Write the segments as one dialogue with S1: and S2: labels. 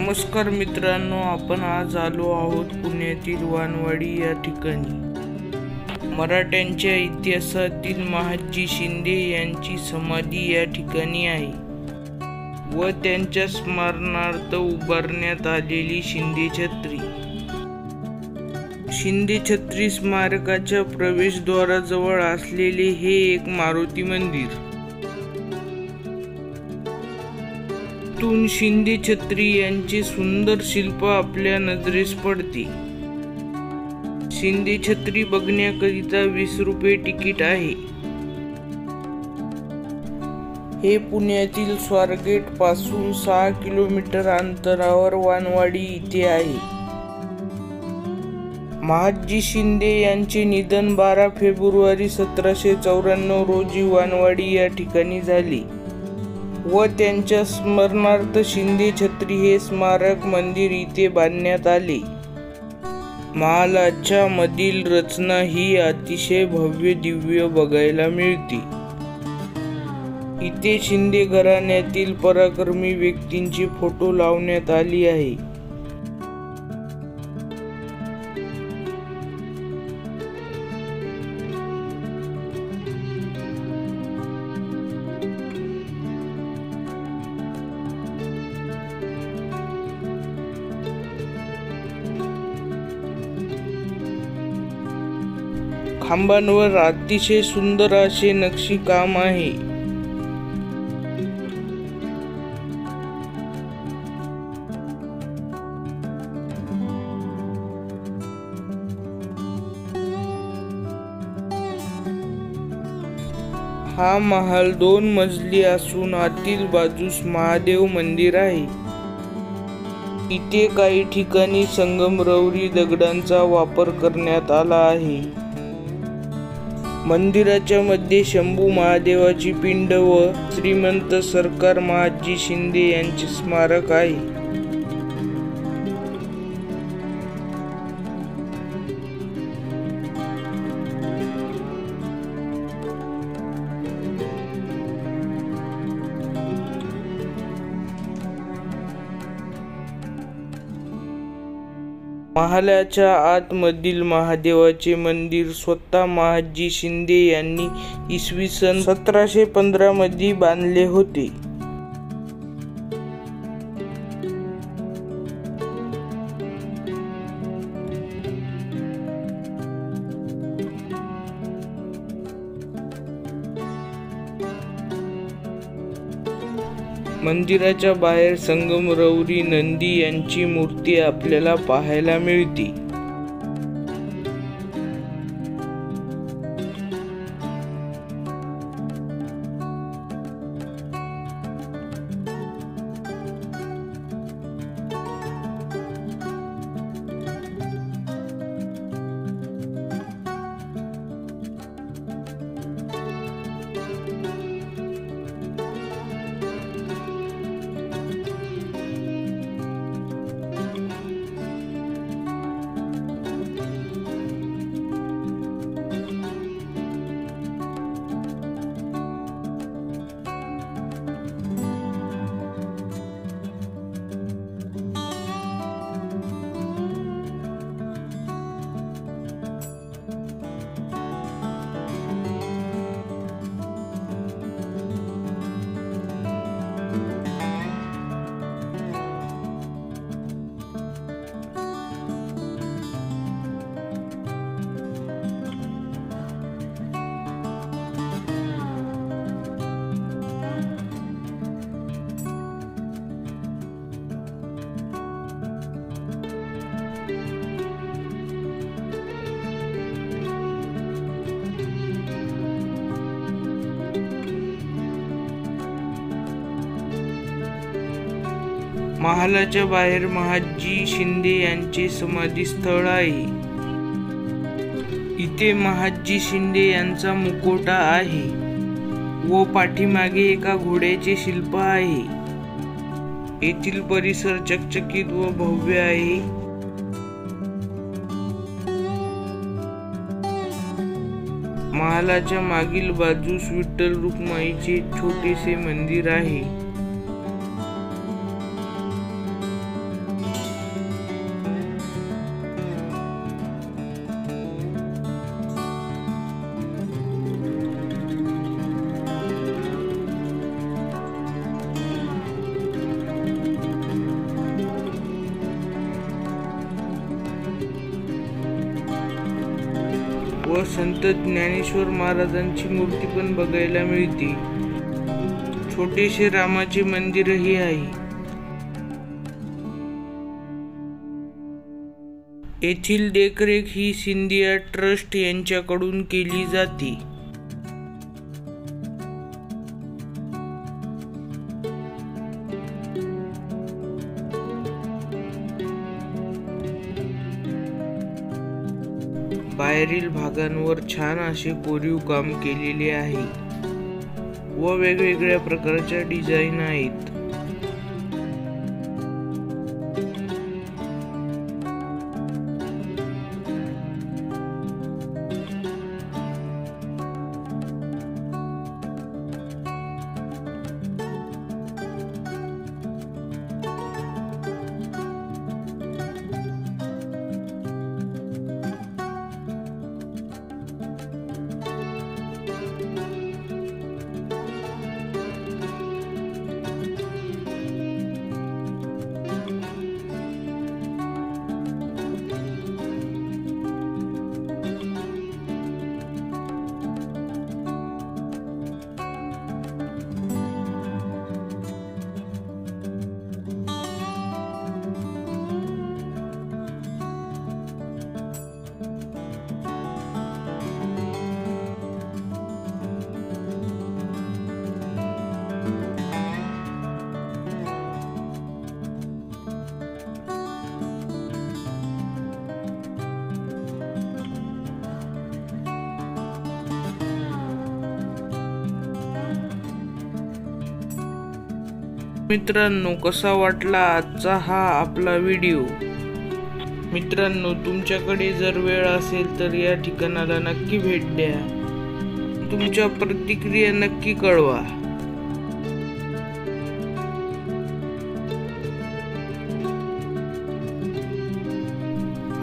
S1: नमस्कार मित्रांनो, आपण आज आलो आहोत पुण्यातील वानवाडी या ठिकाणी। मराठ्यांच्या इतिहासातील महादजी शिंदे यांची समाधी या ठिकाणी आहे व त्यांच्या स्मरणार्थ उभारण्यात आलेली शिंदे छत्री। शिंदे छत्री स्मारकाच्या प्रवेशद्वाराजवळ असलेले हे एक मारुती मंदिर। तून शिंदे छत्री यांचे सुंदर शिल्प आपल्या नजरेस पडते। शिंदे छत्री बघण्याकरिता 20 रुपये तिकीट आहे। हे पुण्यातील स्वारगेट पासून 6 किलोमीटर अंतरावर वानवाडी इथे आहे। महादजी शिंदे यांचे निधन 12 फेब्रुवारी 1794 रोजी वानवाडी या ठिकाणी झाले व त्यांच्या स्मरणार्थ शिंदे छत्री हे स्मारक मंदिर इथे बांधण्यात आले। महालाच्या मधील रचना ही अतिशय भव्य दिव्य बघायला मिळते। इथे शिंदे घराण्यातील पराक्रमी व्यक्तींचे फोटो लावण्यात आले आहे। खांबांवर अतिशय सुंदर असे नक्षीकाम आहे। हा महाल 2 मजली असून आतील बाजूस महादेव मंदिर आहे। इथे काही ठिकाणी संगमरवरी दगडांचा वापर करण्यात आला आहे। मंदिराच्या मध्ये शंभू महादेवाची पिंड व श्रीमंत सरकार महादजी शिंदे यांचे स्मारक आहे। महालाच्या आतमधील महादेवाचे मंदिर स्वतः महादजी शिंदे यांनी इसवी सन 1715 मध्ये बांधले होते। मंदिराच्या बाहेर संगमरवरी नंदी यांची मूर्ती आपल्याला पाहायला मिळते। महालाच्या बाहेर महादजी शिंदे यांचे समाधी स्थळ आहे। इथे महादजी शिंदे यांचा मुखवटा आहे व पाठीमागे एका घोड्याचे शिल्प आहे। येथील परिसर चकचकीत व भव्य आहे। महालाच्या मागील बाजूस विठ्ठल रुक्माईचे छोटेसे मंदिर आहे। व संत ज्ञानेश्वर महाराजांची मूर्ती पण बघायला मिळते. छोटेसे रामाचे मंदिरही आहे. येथील देखरेख ही सिंधिया ट्रस्ट यांच्याकडून केली जाते. बाहेरील भागांवर छान असे कोरीव काम केलेले आहे व वेगवेगळ्या प्रकारच्या डिझाईन आहेत. मित्रांनो, कसा वाटला आजचा हा आपला व्हिडिओ? मित्रांनो, तुमच्याकडे जर वेळ असेल तर या ठिकाणाला नक्की भेट द्या. तुमच्या प्रतिक्रिया नक्की कळवा.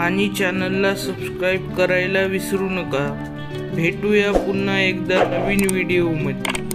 S1: आणि चॅनलला सबस्क्राईब करायला विसरू नका. भेटूया पुन्हा एकदा नवीन व्हिडिओ मध्ये.